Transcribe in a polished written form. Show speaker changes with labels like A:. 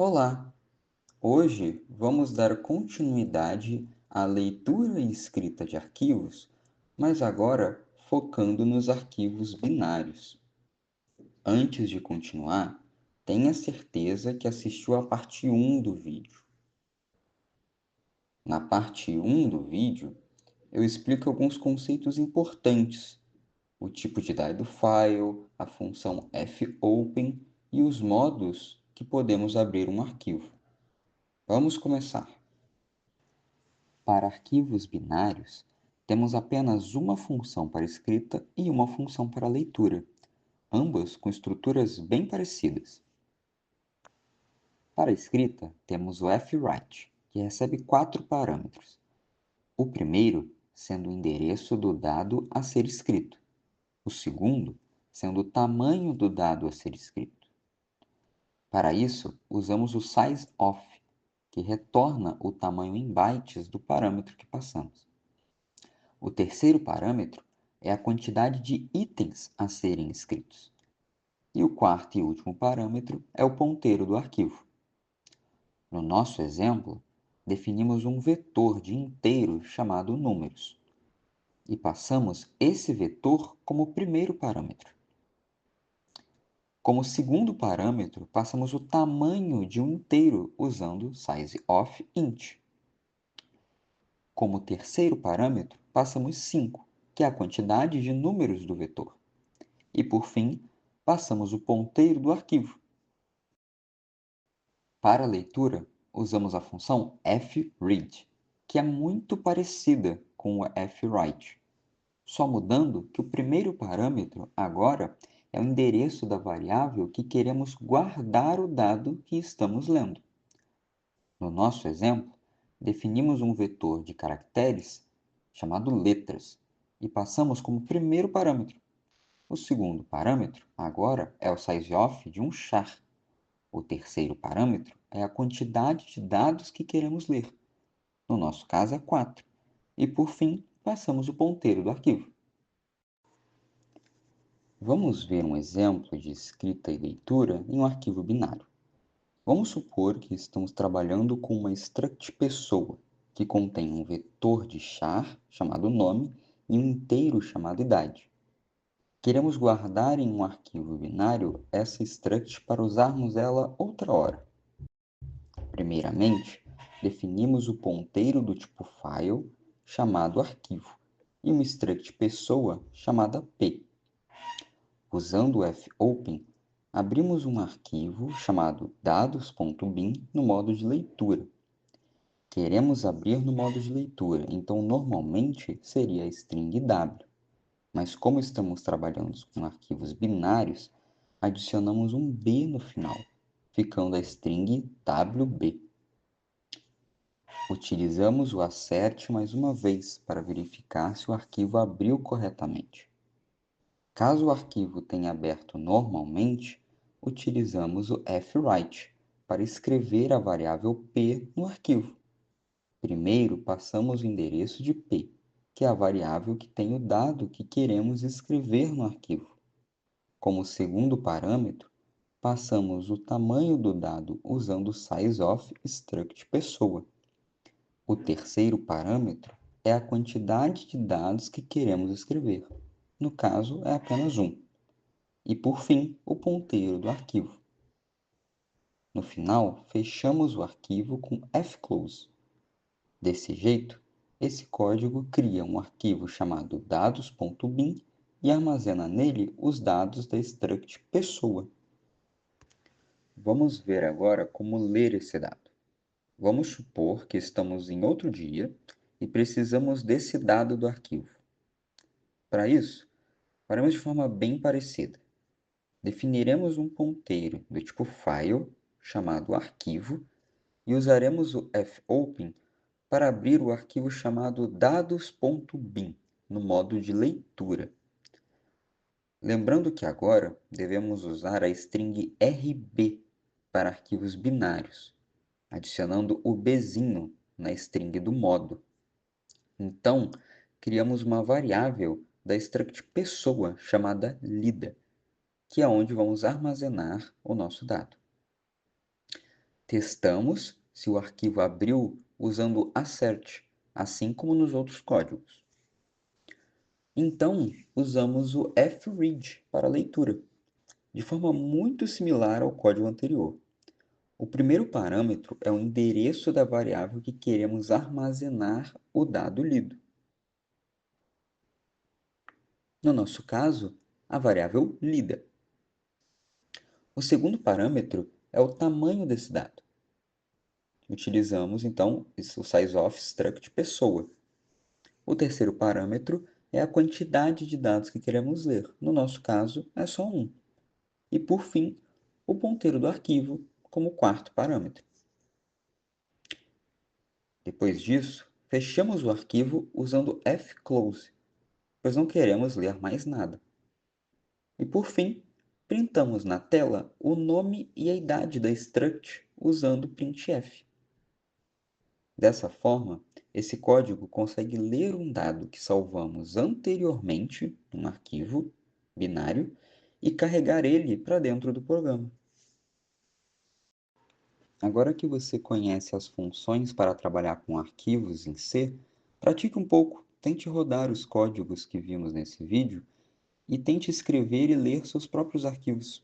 A: Olá! Hoje vamos dar continuidade à leitura e escrita de arquivos, mas agora focando nos arquivos binários. Antes de continuar, tenha certeza que assistiu à parte 1 do vídeo. Na parte 1 do vídeo, eu explico alguns conceitos importantes: o tipo de dado file, a função fopen e os modos que podemos abrir um arquivo. Vamos começar. Para arquivos binários, temos apenas uma função para escrita e uma função para leitura, ambas com estruturas bem parecidas. Para a escrita, temos o fwrite, que recebe 4 parâmetros. O primeiro sendo o endereço do dado a ser escrito, o segundo sendo o tamanho do dado a ser escrito. Para isso, usamos o sizeOf, que retorna o tamanho em bytes do parâmetro que passamos. O terceiro parâmetro é a quantidade de itens a serem escritos. E o quarto e último parâmetro é o ponteiro do arquivo. No nosso exemplo, definimos um vetor de inteiro chamado números e passamos esse vetor como primeiro parâmetro. Como segundo parâmetro, passamos o tamanho de um inteiro usando sizeOfInt. Como terceiro parâmetro, passamos 5, que é a quantidade de números do vetor. E, por fim, passamos o ponteiro do arquivo. Para a leitura, usamos a função fread, que é muito parecida com o fwrite, só mudando que o primeiro parâmetro agora é o endereço da variável que queremos guardar o dado que estamos lendo. No nosso exemplo, definimos um vetor de caracteres chamado letras e passamos como primeiro parâmetro. O segundo parâmetro, agora, é o sizeOf de um char. O terceiro parâmetro é a quantidade de dados que queremos ler. No nosso caso, é 4. E, por fim, passamos o ponteiro do arquivo. Vamos ver um exemplo de escrita e leitura em um arquivo binário. Vamos supor que estamos trabalhando com uma struct pessoa, que contém um vetor de char, chamado nome, e um inteiro chamado idade. Queremos guardar em um arquivo binário essa struct para usarmos ela outra hora. Primeiramente, definimos o ponteiro do tipo file, chamado arquivo, e uma struct pessoa chamada p. Usando o fopen, abrimos um arquivo chamado dados.bin no modo de leitura. Queremos abrir no modo de leitura, então normalmente seria a string w. Mas como estamos trabalhando com arquivos binários, adicionamos um b no final, ficando a string wb. Utilizamos o assert mais uma vez para verificar se o arquivo abriu corretamente. Caso o arquivo tenha aberto normalmente, utilizamos o fwrite para escrever a variável p no arquivo. Primeiro, passamos o endereço de p, que é a variável que tem o dado que queremos escrever no arquivo. Como segundo parâmetro, passamos o tamanho do dado usando o sizeOf struct pessoa. O terceiro parâmetro é a quantidade de dados que queremos escrever. No caso, é apenas um. E, por fim, o ponteiro do arquivo. No final, fechamos o arquivo com fclose. Desse jeito, esse código cria um arquivo chamado dados.bin e armazena nele os dados da struct pessoa. Vamos ver agora como ler esse dado. Vamos supor que estamos em outro dia e precisamos desse dado do arquivo. Para isso, faremos de forma bem parecida. Definiremos um ponteiro do tipo file, chamado arquivo, e usaremos o fopen para abrir o arquivo chamado dados.bin, no modo de leitura. Lembrando que agora devemos usar a string RB para arquivos binários, adicionando o bzinho na string do modo. Então, criamos uma variável da struct pessoa chamada lida, que é onde vamos armazenar o nosso dado. Testamos se o arquivo abriu usando assert, assim como nos outros códigos. Então, usamos o fread para a leitura, de forma muito similar ao código anterior. O primeiro parâmetro é o endereço da variável que queremos armazenar o dado lido. No nosso caso, a variável lida. O segundo parâmetro é o tamanho desse dado. Utilizamos, então, o sizeOf struct pessoa. O terceiro parâmetro é a quantidade de dados que queremos ler. No nosso caso, é só um. E, por fim, o ponteiro do arquivo como quarto parâmetro. Depois disso, fechamos o arquivo usando fclose, pois não queremos ler mais nada. E, por fim, printamos na tela o nome e a idade da struct usando printf. Dessa forma, esse código consegue ler um dado que salvamos anteriormente num arquivo binário e carregar ele para dentro do programa. Agora que você conhece as funções para trabalhar com arquivos em C, pratique um pouco, tente rodar os códigos que vimos nesse vídeo e tente escrever e ler seus próprios arquivos.